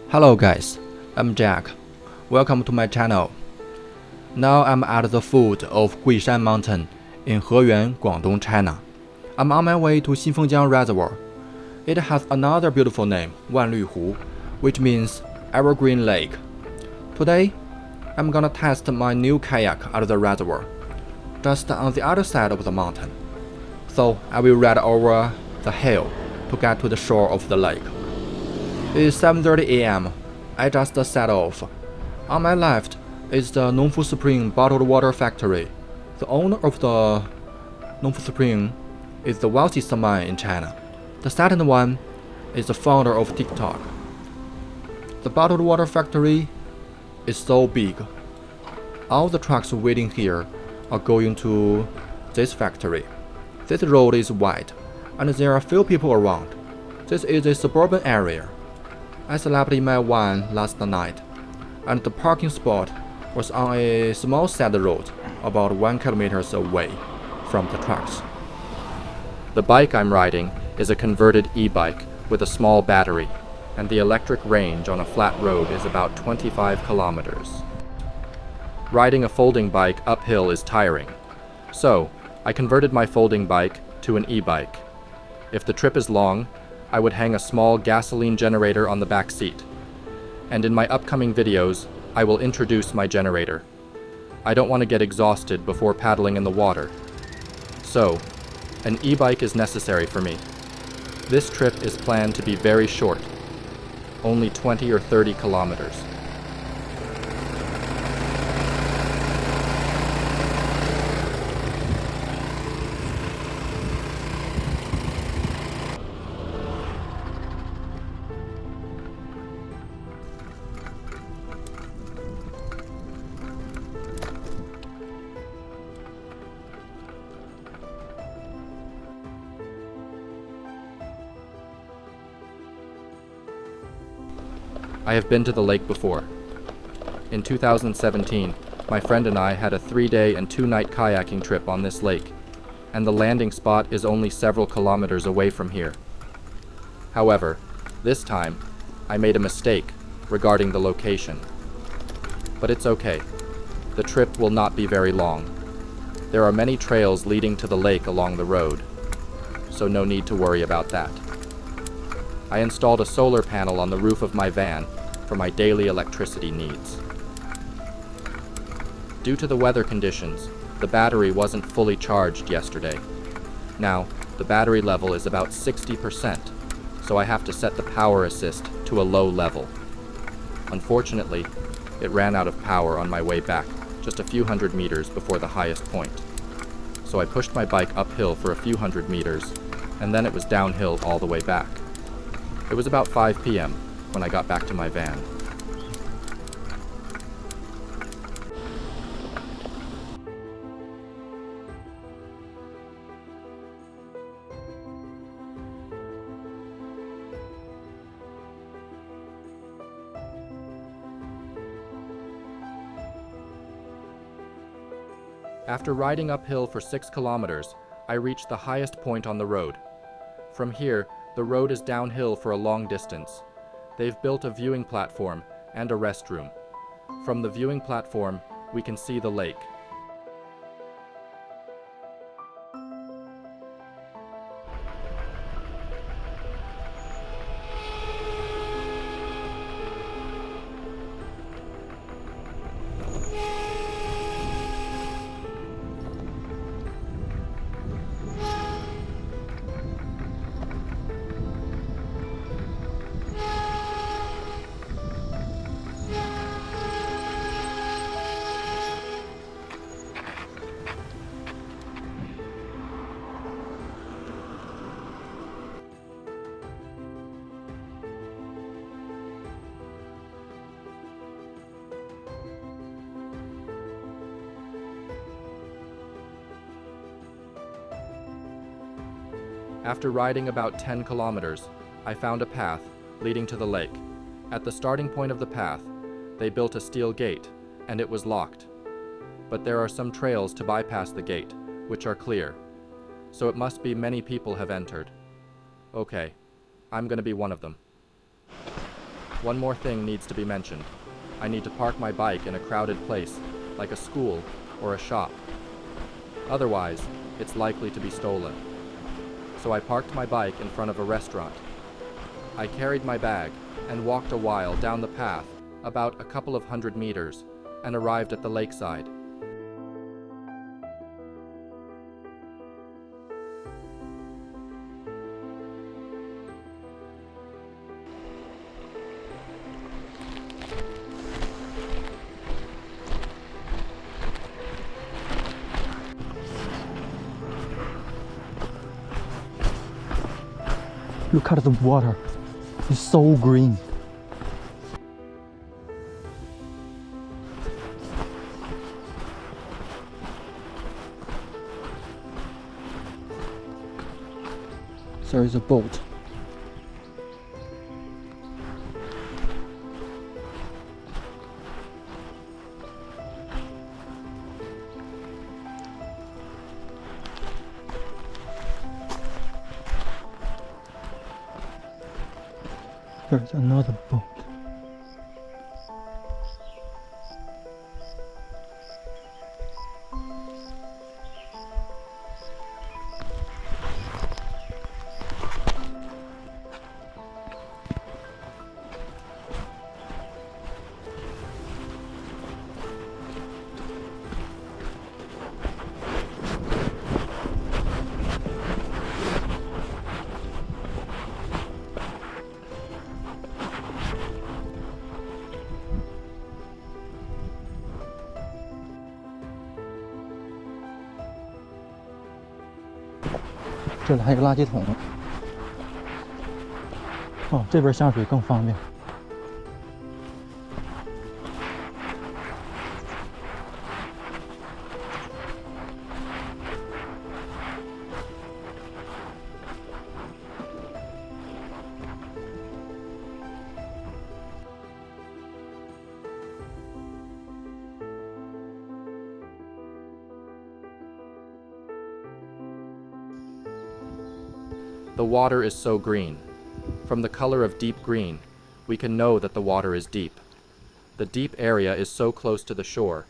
Hello guys, I'm Jack. Welcome to my channel. Now I'm at the foot of Guishan Mountain in Heyuan, Guangdong, China. I'm on my way to Xinfengjiang Reservoir. It has another beautiful name, Wanlühu, which means Evergreen Lake. Today, I'm gonna test my new kayak at the reservoir, just on the other side of the mountain. So I will ride over the hill to get to the shore of the lake. It's 7:30 a.m. I just set off. On my left is the Nongfu Spring bottled water factory. The owner of the Nongfu Spring is the wealthiest man in China. The second one is the founder of TikTok. The bottled water factory is so big. All the trucks waiting here are going to this factory. This road is wide, and there are few people around. This is a suburban area. I slept in my van last night, and the parking spot was on a small side road about 1 kilometer away from the trucks. The bike I'm riding is a converted e-bike with a small battery, and the electric range on a flat road is about 25 kilometers. Riding a folding bike uphill is tiring, so I converted my folding bike to an e-bike. If the trip is long, I would hang a small gasoline generator on the back seat. And in my upcoming videos, I will introduce my generator. I don't want to get exhausted before paddling in the water. So, an e-bike is necessary for me. This trip is planned to be very short, only 20 or 30 kilometers. I have been to the lake before. In 2017, my friend and I had a 3-day and 2-night kayaking trip on this lake, and the landing spot is only several kilometers away from here. However, this time, I made a mistake regarding the location. But it's okay. The trip will not be very long. There are many trails leading to the lake along the road, so no need to worry about that. I installed a solar panel on the roof of my van for my daily electricity needs. Due to the weather conditions, the battery wasn't fully charged yesterday. Now, the battery level is about 60%, so I have to set the power assist to a low level. Unfortunately, it ran out of power on my way back, just a few hundred meters before the highest point. So I pushed my bike uphill for a few hundred meters, and then it was downhill all the way back. It was about 5 p.m. when I got back to my van. After riding uphill for 6 kilometers, I reached the highest point on the road. From here, the road is downhill for a long distance. They've built a viewing platform and a restroom. From the viewing platform, we can see the lake. After riding about 10 kilometers, I found a path leading to the lake. At the starting point of the path, they built a steel gate, and it was locked. But there are some trails to bypass the gate, which are clear. So it must be many people have entered. Okay, I'm gonna be one of them. One more thing needs to be mentioned. I need to park my bike in a crowded place, like a school or a shop. Otherwise, it's likely to be stolen. So I parked my bike in front of a restaurant. I carried my bag and walked a while down the path, about a couple of 100 meters, and arrived at the lakeside. Look at the water. It's so green. There is a boat. There's another boat.这里还有个垃圾桶。哦，这边下水更方便。The water is so green. From the color of deep green, we can know that the water is deep. The deep area is so close to the shore,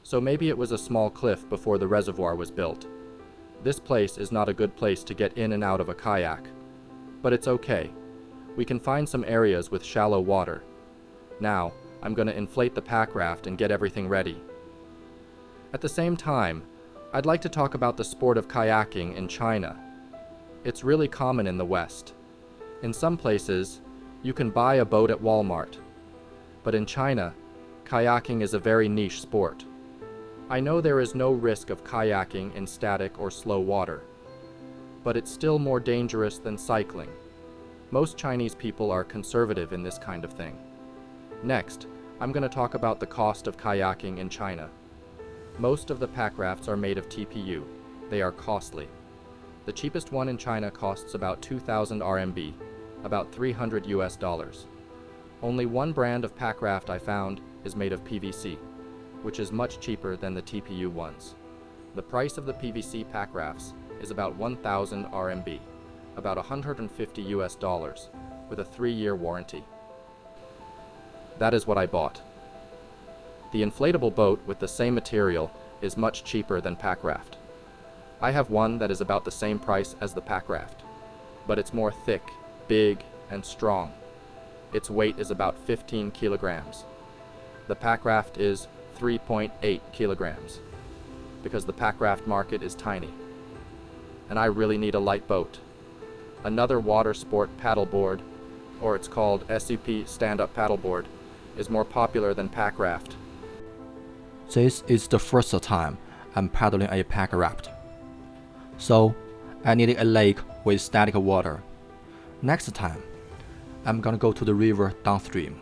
so maybe it was a small cliff before the reservoir was built. This place is not a good place to get in and out of a kayak. But it's okay. We can find some areas with shallow water. Now, I'm going to inflate the pack raft and get everything ready. At the same time, I'd like to talk about the sport of kayaking in China. It's really common in the West. In some places, you can buy a boat at Walmart. But in China, kayaking is a very niche sport. I know there is no risk of kayaking in static or slow water, but it's still more dangerous than cycling. Most Chinese people are conservative in this kind of thing. Next, I'm going to talk about the cost of kayaking in China. Most of the pack rafts are made of TPU. They are costly. The cheapest one in China costs about 2,000 RMB, about $300 US. Only one brand of pack raft I found is made of PVC, which is much cheaper than the TPU ones. The price of the PVC pack rafts is about 1,000 RMB, about $150 US, with a 3-year warranty. That is what I bought. The inflatable boat with the same material is much cheaper than pack raft. I have one that is about the same price as the pack raft, but it's more thick, big, and strong. Its weight is about 15 kilograms. The pack raft is 3.8 kilograms, because the pack raft market is tiny. And I really need a light boat. Another water sport paddleboard, or it's called SUP stand-up paddleboard, is more popular than pack raft. This is the first time I'm paddling a pack raft. So, I needed a lake with static water. Next time, I'm gonna go to the river downstream.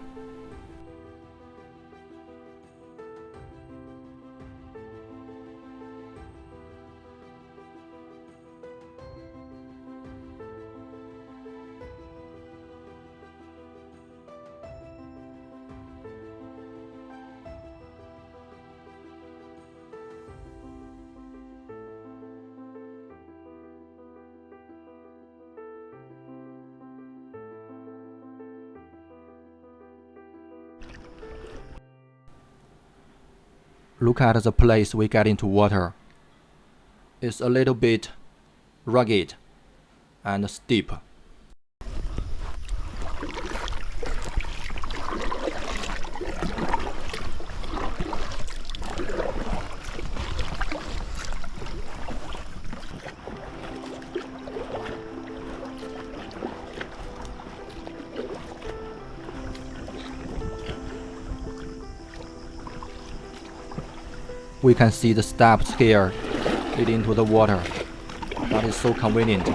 Look at the place we get into water. It's a little bit rugged and steep. We can see the steps here leading to the water. That is so convenient.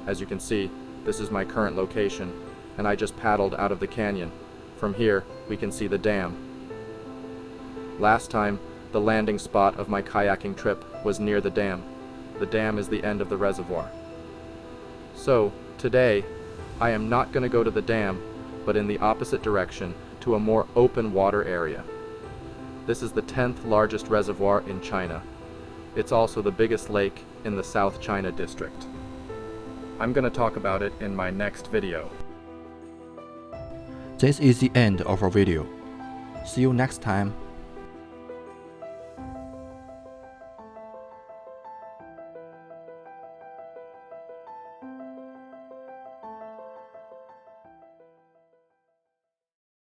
As you can see, this is my current location, and I just paddled out of the canyon. From here, we can see the dam. Last time, the landing spot of my kayaking trip was near the dam. The dam is the end of the reservoir. So, today, I am not going to go to the dam, but in the opposite direction to a more open water area. This is the 10th largest reservoir in China. It's also the biggest lake in the South China district. I'm going to talk about it in my next video. This is the end of our video. See you next time.